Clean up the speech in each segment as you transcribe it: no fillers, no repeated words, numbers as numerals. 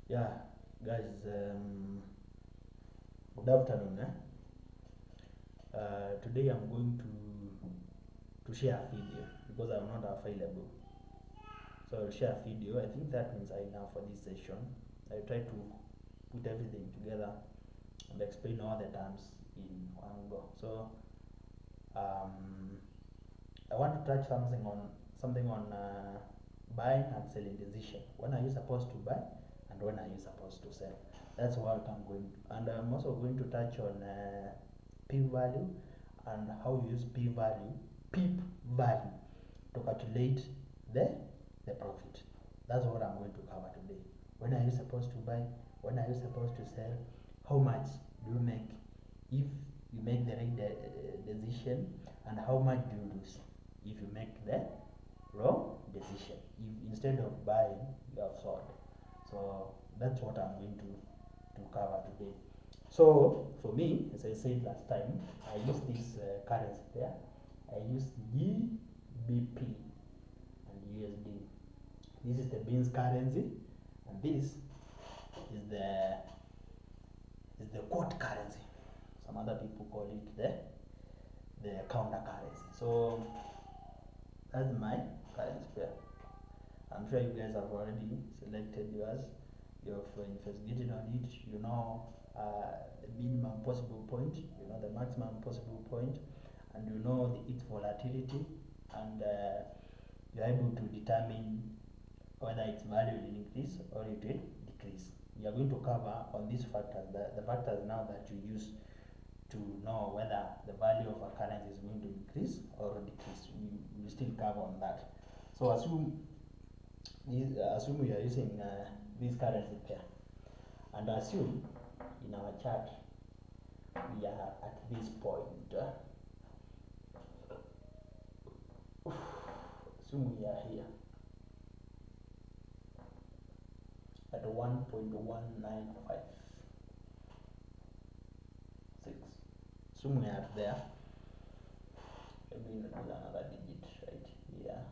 Yeah, guys, good afternoon. Today I'm going to share a video because I'm not available. So I'll share a video. I think that means I enough for this session. I'll try to put everything together and explain all the terms in one go. So um, I want to touch something on buying and selling decision. When are you supposed to buy and when are you supposed to sell? That's what I'm going to. And I'm also going to touch on p-value and how you use peep value to calculate the profit. That's what I'm going to cover today. When are you supposed to buy? When are you supposed to sell? How much do you make if you make the right decision, and how much do you lose if you make the wrong decision? If instead of buying you have sold. So that's what I'm going to cover today. So for me, as I said last time, I use this currency there. I use GBP and USD. This is the beans currency, and this is the quote currency. Some other people call it the counter currency. So that's my currency pair. I'm sure you guys have already selected yours. You've investigated on it. You know the minimum possible point. You know the maximum possible point, and you know its volatility, and you're able to determine whether its value will increase or it will decrease. We are going to cover on these factors, the factors now that you use to know whether the value of a currency is going to increase or decrease. We will still cover on that. So assume we are using this currency pair, and assume in our chart we are at this point. Assume we are here at 1.1956. Assume we are there. Maybe another digit right here.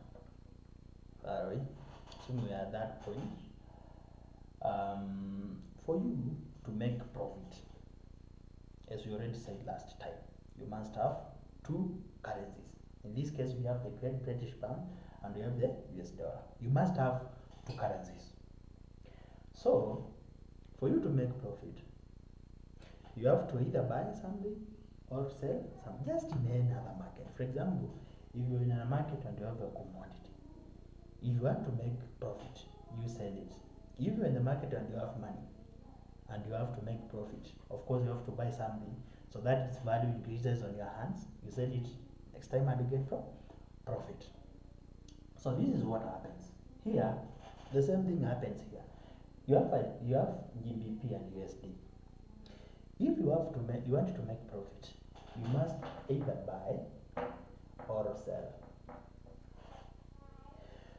Sorry. Assume we are at that point. For you to make profit, as we already said last time, you must have two currencies. In this case, we have the Great British Pound and we have the US dollar. You must have two currencies. So, for you to make profit, you have to either buy something or sell some, just in any other market. For example, if you're in a market and you have a commodity, if you want to make profit, you sell it. If you're in the market and you have money and you have to make profit, of course you have to buy something so that its value increases on your hands. You sell it next time and you get profit. So this is what happens here. The same thing happens here. You have GBP and USD. If you want to make profit, you must either buy or sell.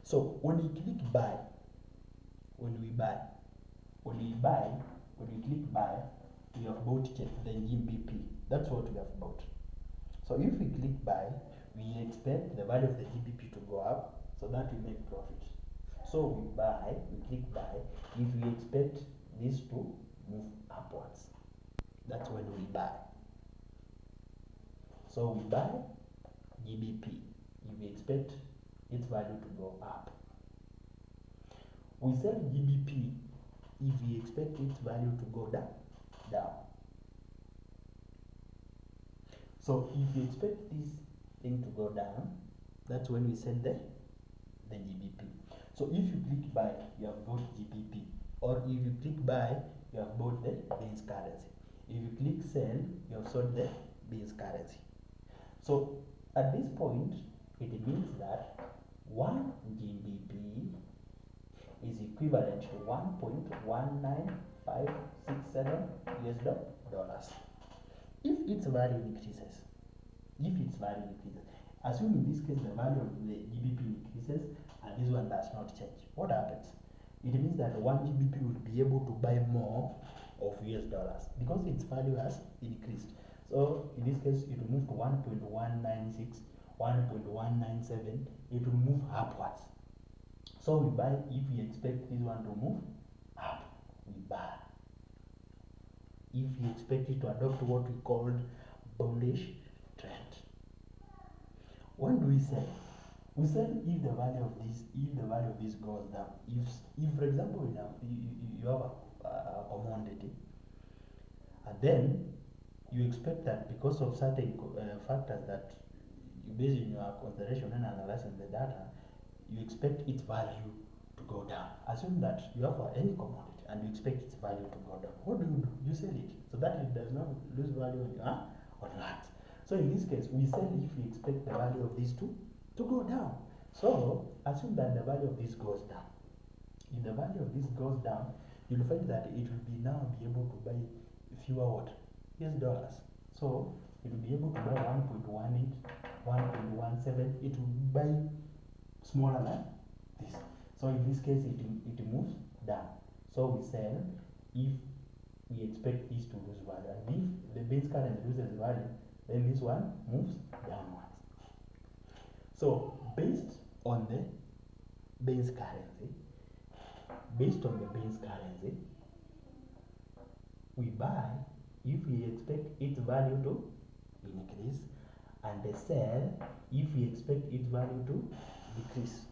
So when you click buy, when we click buy, we have bought the GBP. That's what we have bought. So if we click buy, we expect the value of the GBP to go up so that we make profit. So we click buy if we expect this to move upwards. That's when we buy. So we buy GBP if we expect its value to go up. We sell GBP if we expect its value to go down. So if you expect this thing to go down, that's when we sell the GBP. So if you click buy, you have bought GBP, or if you click buy, you have bought the beans currency. If you click sell, you have sold the beans currency. So at this point, it means that 1 GBP is equivalent to 1.19567 US dollars. If its value increases, assume in this case the value of the GBP increases and this one does not change, what happens? It means that 1 GBP will be able to buy more of US dollars because its value has increased. So in this case, it will move to 1.196, 1.197, it will move upwards. So we buy if we expect this one to move up. we buy. If you expect it to adopt what we called bullish trend. When do we sell? We sell if the value of this goes down. If for example you have a commodity, and then you expect that because of certain factors that you base in your consideration and analyzing the data, you expect its value to go down. Assume that you have any commodity and you expect its value to go down. What do? You sell it so that it does not lose value on that. So in this case, we sell if we expect the value of these two to go down. So assume that the value of this goes down. If the value of this goes down, you'll find that it will be now be able to buy fewer what? US dollars. So it will be able to buy 1.18, 1.17. It will buy smaller than this. So in this case, it moves down. So we sell if we expect this to lose value, and if the base currency loses value, then this one moves downwards. So based on the base currency, we buy if we expect its value to increase, and they sell if we expect its value to decrease.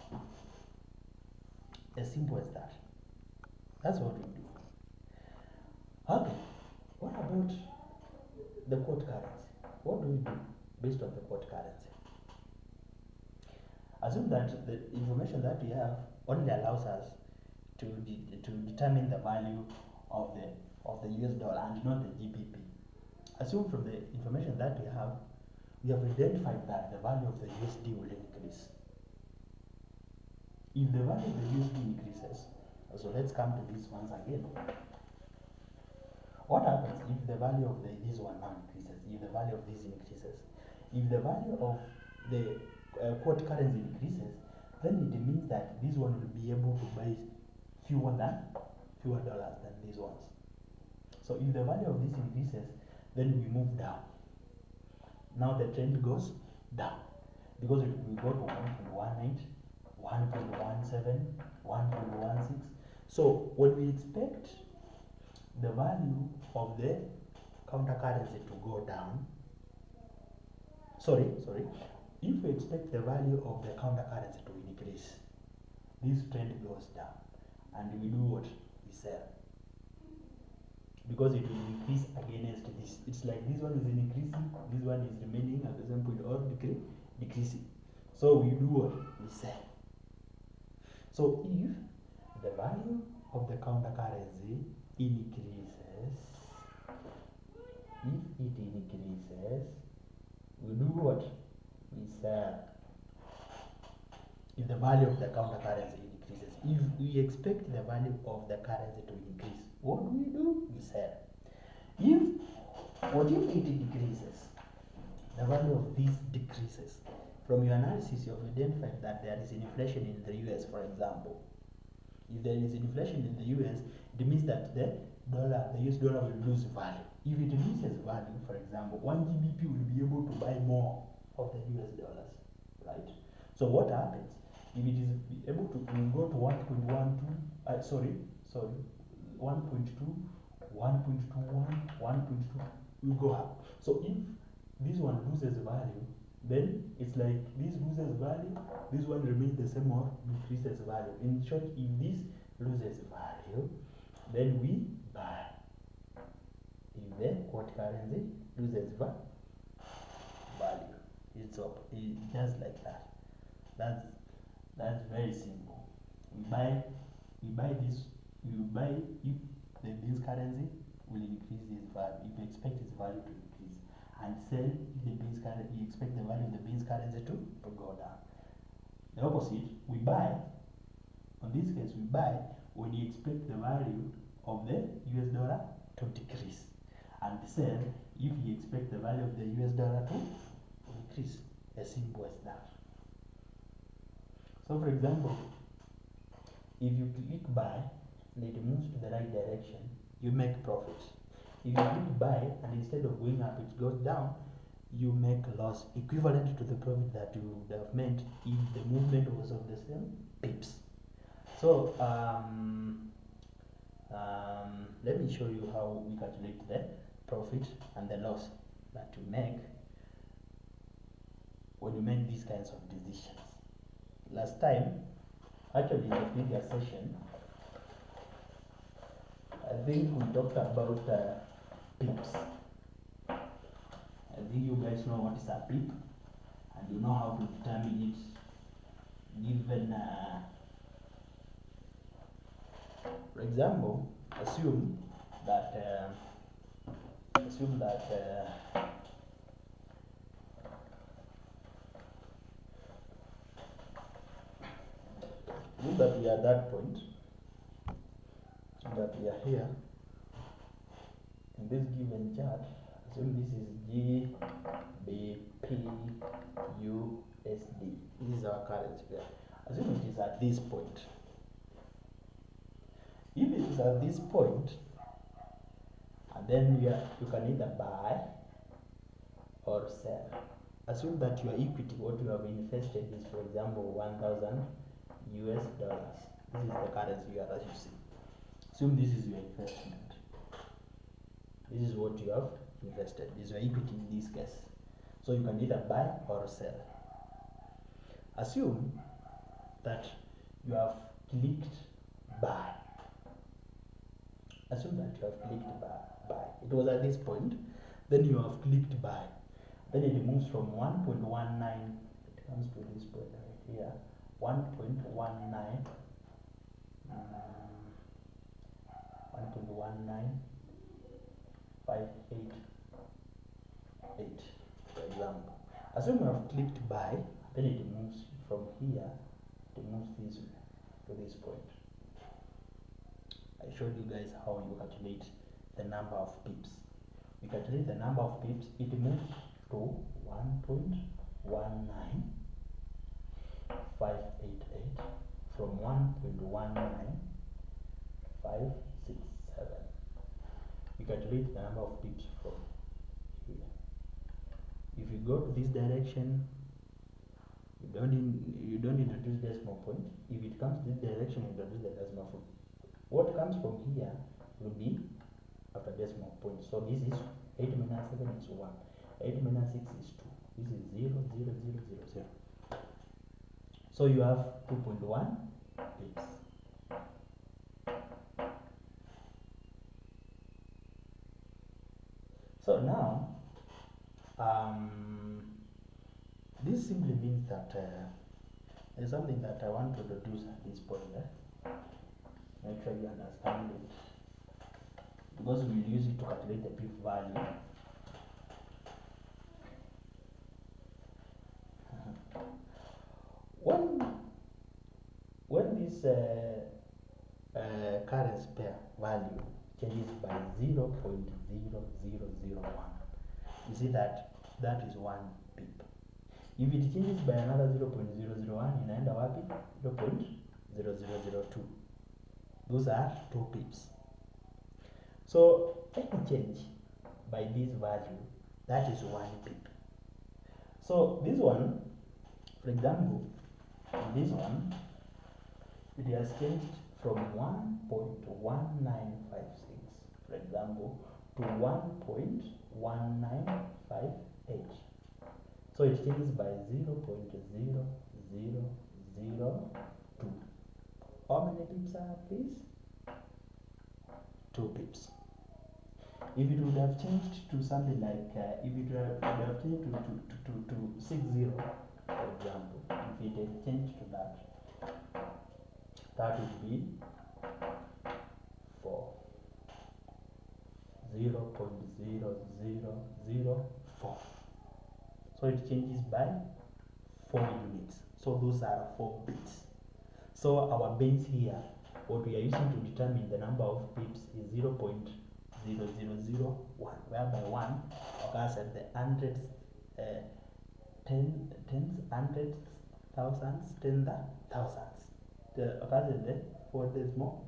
As simple as that. That's what we do. Okay, what about the quote currency? What do we do based on the quote currency? Assume that the information that we have only allows us to determine the value of the US dollar and not the GBP. Assume from the information that we have identified that the value of the USD will increase. If the value of the USD increases, so let's come to this once again. What happens if the value of this one now increases? If the value of this increases, if the value of the quote currency increases, then it means that this one will be able to buy fewer dollars than these ones. So if the value of this increases, then we move down. Now the trend goes down because it will go to 1.18, 1.17, 1.16. So when we expect the value of the counter currency to go down, if we expect the value of the counter currency to increase, this trend goes down, and we do what? We sell, because it will increase against this. It's like this one is increasing, this one is remaining at the same point or decreasing. So we do what? We sell. So if the value of the counter currency increases, we do what? We sell. If the value of the counter currency increases, if we expect the value of the currency to increase, what do? We sell. If it decreases, the value of this decreases. From your analysis, you have identified that there is inflation in the US, for example. If there is inflation in the US, it means that the US dollar will lose value. If it loses value, for example, 1 GBP will be able to buy more of the US dollars, right? So what happens? If it is able to go to 1.12, 1.2, 1.21, 1.2, will go up. So if this one loses value, then it's like this loses value, this one remains the same or increases value. In short, if this loses value, then we buy. If the quote currency loses value, it's up. It's just like that. That's very simple. We buy this. We buy if the base currency will increase its value. If we expect its value to increase, and sell if the base currency, we expect the value of the base currency to go down. The opposite, we buy. In this case, we buy when you expect the value of the US dollar to decrease, and sell if you expect the value of the US dollar to increase. As simple as that. So, for example, if you click buy and it moves to the right direction, you make profit. If you click buy and instead of going up it goes down, you make loss equivalent to the profit that you would have made if the movement was of the same pips. So show you how we calculate the profit and the loss that you make when you make these kinds of decisions. Last time, actually in the previous session, I think we talked about pips. I think you guys know what is a pip and you know how to determine it given, for example, assume that we are at that point, that we are here in this given chart. Assume this is GBP USD. This is our currency pair. Assume it is at this point. If it is at this point, and then you can either buy or sell. Assume that your equity, what you have invested, is, for example, 1,000 US dollars. This is the currency you are using. Assume this is your investment. This is what you have invested. This is your equity in this case. So you can either buy or sell. Assume that you have clicked buy. Assume that you have clicked buy. It was at this point. Then you have clicked buy. Then it moves from 1.19. It comes to this point right here. 1.19. 1.19588, for example. Assume you have clicked buy, then it moves from here, it moves this way to this point. I showed you guys how you calculate the number of pips. We calculate the number of pips, it moves to 1.19588 from 1.19567. We calculate the number of pips from here. If you go to this direction, you don't introduce decimal point. If it comes this direction, you introduce the decimal point. What comes from here will be after decimal point. So this is 8 minus 7 is 1. 8 minus 6 is 2. This is 0, 0, 0, 0, 0. So you have 2.1 pips. So now, this simply means that there's something that I want to introduce at this point. Make sure you understand it, because we'll use it to calculate the pip value. When this currency pair value changes by 0.0001, you see that is 1 pip. If it changes by another 0.001, inaenda wapi? 0.0002. Those are 2 pips. So any change by this value, that is 1 pip. So this one, for example, this one, it has changed from 1.1956, for example, to 1.1958. So it changes by 0.0002. How many pips are these? 2 pips. If it would have changed to something like, if it would have changed to 60, for example, if it had changed to that, that would be 4. 0.0004. So it changes by 4 units. So those are 4 bits. So our base here, what we are using to determine the number of pips is 0.0001, whereby 1 occurs at the hundreds, tens, hundreds, thousands, tens, thousands. The occurs in the 4 decimal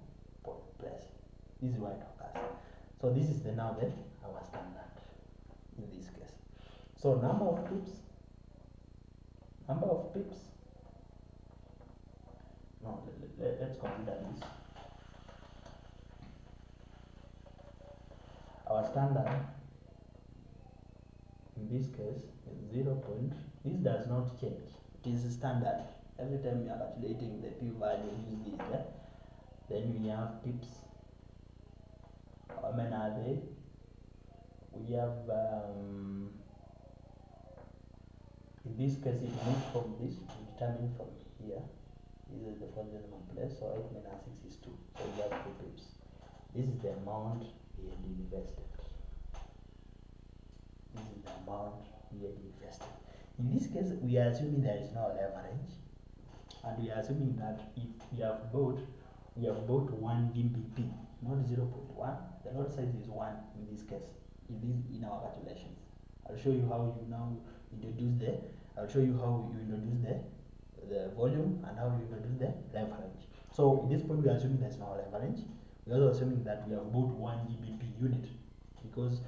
place. This is why it occurs. So this is now our standard in this case. So number of pips. No, let's consider this. our standard in this case is 0. This does not change. It is standard. Every time you are calculating the p value, use this. Then we have pips. How many are they? We have in this case it moves from this to determine from here. This is the first decimal place, so 8 minus 6 is 2. So we have 2 pips. This is the amount we had invested. This is the amount we had invested. In this case, we are assuming there is no leverage, and we are assuming that if we have bought 1 GBP, not 0.1. The lot size is 1 in this case. In our calculations, I'll show you how you now introduce I'll show you how you introduce the volume and how you introduce the leverage. So at this point, we are assuming there's no leverage. We're also assuming that we have bought 1 GBP unit, because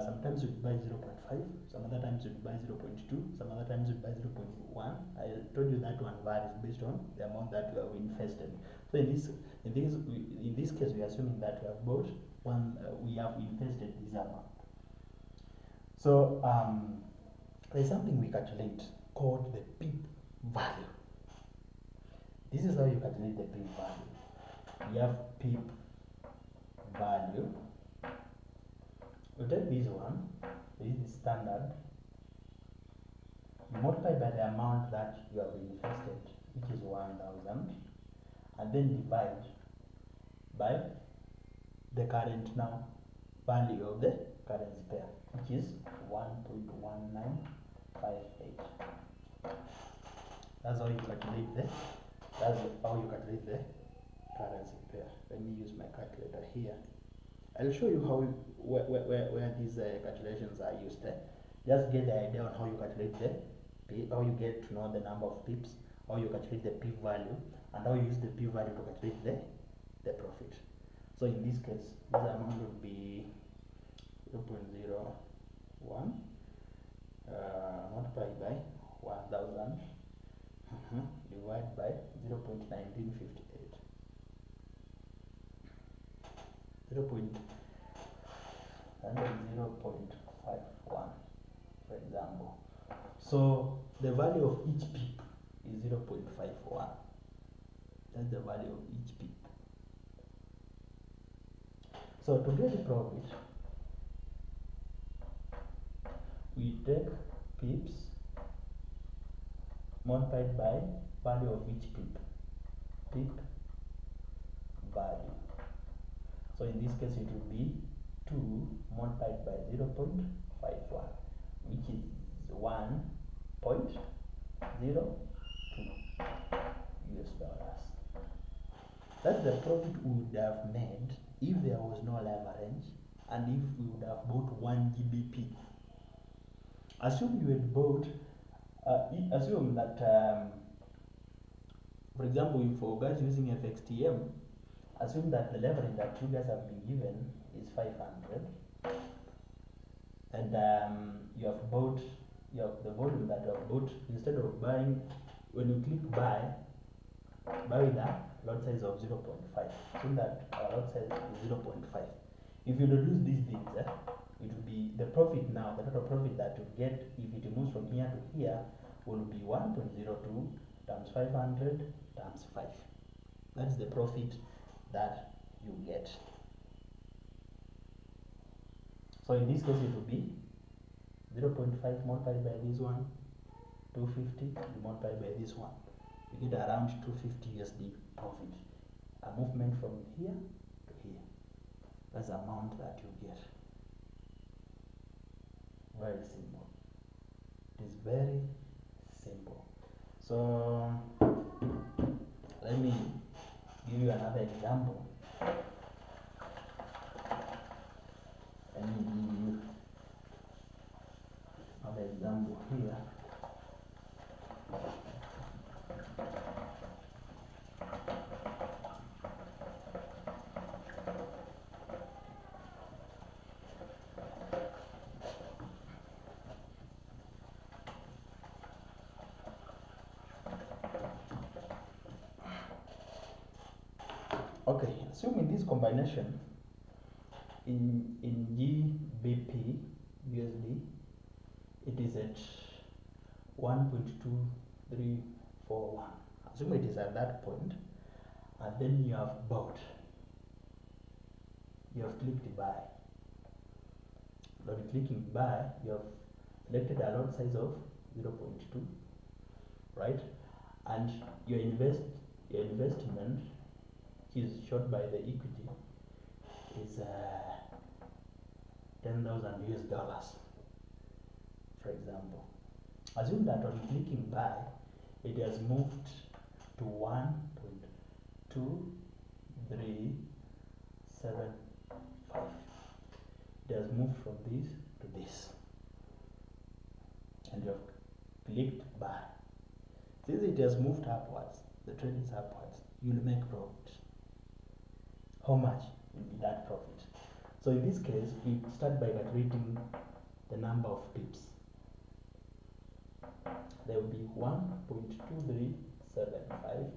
sometimes we buy 0.5, some other times we buy 0.2, some other times we buy 0.1. I told you that one varies based on the amount that you have invested. So in this case, we are assuming that we have bought one, we have invested this amount. So there's something we calculate called the pip value. This is how you calculate the pip value. We have pip value. We take this one, this is standard, you multiply by the amount that you have invested, which is 1,000, and then divide by the current now value of the currency pair, which is 1.1958. That's how you calculate the currency pair. Let me use my calculator here. I'll show you how where these calculations are used. Just get the idea on how you calculate how you get to know the number of pips, how you calculate the p value, and how you use the p value to calculate the profit. So in this case, this amount would be 0.01 multiplied by 1,000 divided by 0.1958. 0.51, for example. So the value of each pip is 0.51. That's the value of each pip. So to get the profit, we take pips multiplied by value of each pip value. So in this case, it will be 2 multiplied by 0.51, which is 1.02 US dollars. That's the profit we would have made if there was no leverage, and if we would have bought 1 GBP. Assume you had bought, assume that, for example, for guys using FXTM, assume that the leverage that you guys have been given is 500, and you have the volume that you have bought. Instead of buying, when you click buy with a lot size of 0.5. Assume that our lot size is 0.5. If you reduce these things, it will be the profit now. The total profit that you get if it moves from here to here will be 1.02 times 500 times 5. That's the profit that you get. So in this case, it will be 0.5 multiplied by this one, 250, multiplied by this one. You get around 250 USD profit. A movement from here to here. That's the amount that you get. Very simple. It is very simple. So let me give you another example. Let me give you another example here. Okay, assuming this combination in GBP USD, it is at 1.2341. Assume it is at that point, and then you have bought. You have clicked buy. When clicking buy, you have selected a lot size of 0.2, right? And your investment is shot by the equity is 10,000 US dollars, for example. Assume that on clicking buy, it has moved to 1.2375. It has moved from this to this, and you have clicked buy. Since it has moved upwards, the trend is upwards, you'll make profit. How much will be that profit? So in this case, we start by calculating the number of pips. There will be 1.2375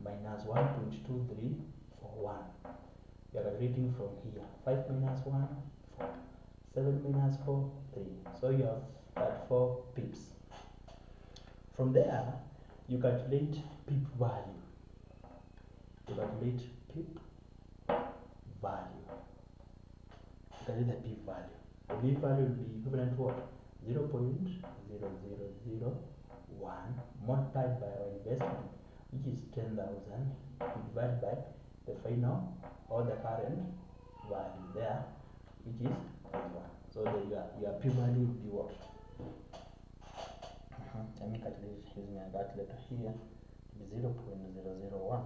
minus 1.2341. We are calculating from here. 5 minus 1, 4. 7 minus 4, 3. So you have that 4 pips. From there, you calculate pip value. You calculate pip value. Calculate the pip value. The pip value will be equivalent to what? 0.0001 multiplied by our investment, which is 10,000, divided by the final or the current value there, which is 1. So your P value will be what? Let me calculate using my calculator here. It will be 0.001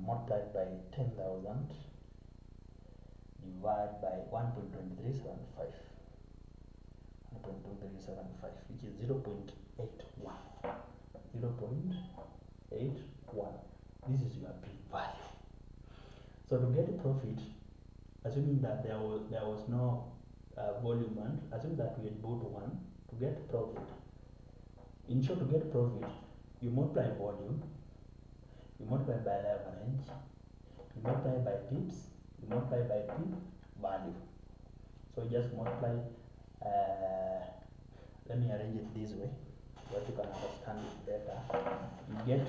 multiplied by 10,000 divided by 1.2375. 1.2375, which is 0.81. 0.81. This is your P value. So to get a profit, assuming that there was no volume, and assume that we had bought one, to get profit. In short, to get profit, you multiply volume, you multiply by leverage, you multiply by pips, you multiply by P value. So you just multiply. Let me arrange it this way, so that you can understand it better. You get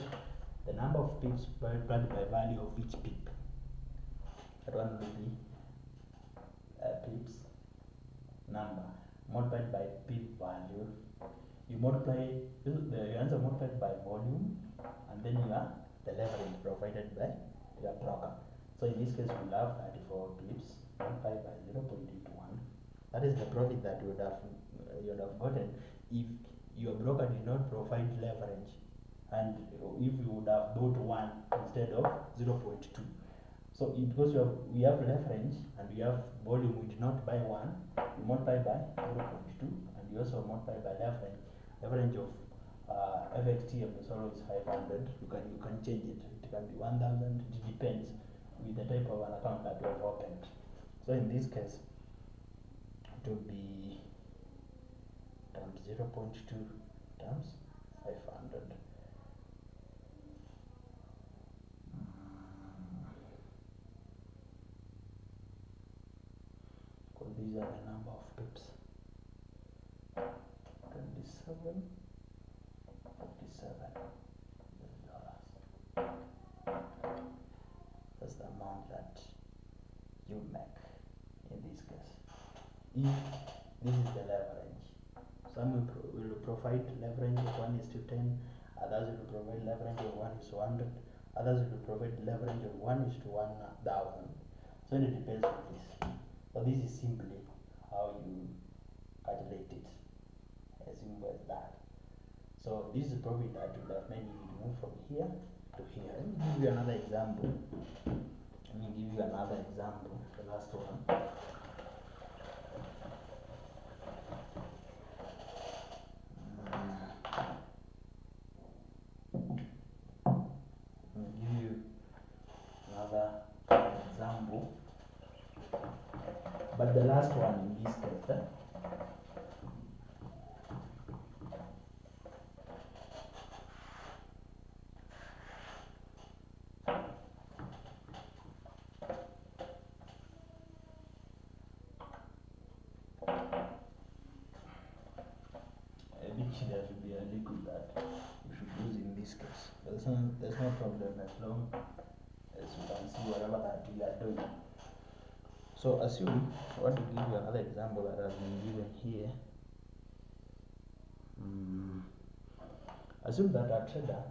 the number of pips multiplied by value of each pip. That one will be pips number multiplied by pip value. You multiply the answer multiplied by volume, and then you have the leverage provided by your broker. So in this case, we will have 34 pips multiplied by 0.81. That is the profit that you would have gotten if your broker did not provide leverage, and if you would have bought one instead of 0.2. So because we have leverage and we have volume, we did not buy one, we multiply by 0.2, and you also multiply by leverage. Leverage of FXTM is always 500. You can change it. It can be 1,000. It depends with the type of an account that you have opened. So in this case, it will be times 0.2 times 500. Because these are the number of pips. 27, 47 dollars. That's the amount that you make in this case. If this is the leverage, some will provide leverage of 1:10, others will provide leverage of 1:100, others will provide leverage of 1:1,000. So it depends on this. So this is simply how you calculate it. As simple as that. So this is the profit that you would have made if you move from here to here. Let me give you another example. The last one. Let me give you another example. But the last one in this case. much there should be a liquid that you should use in this case. There's no problem as long as you can see whatever that we are doing. So assume, I want to give you another example that has been given here. Assume that a trader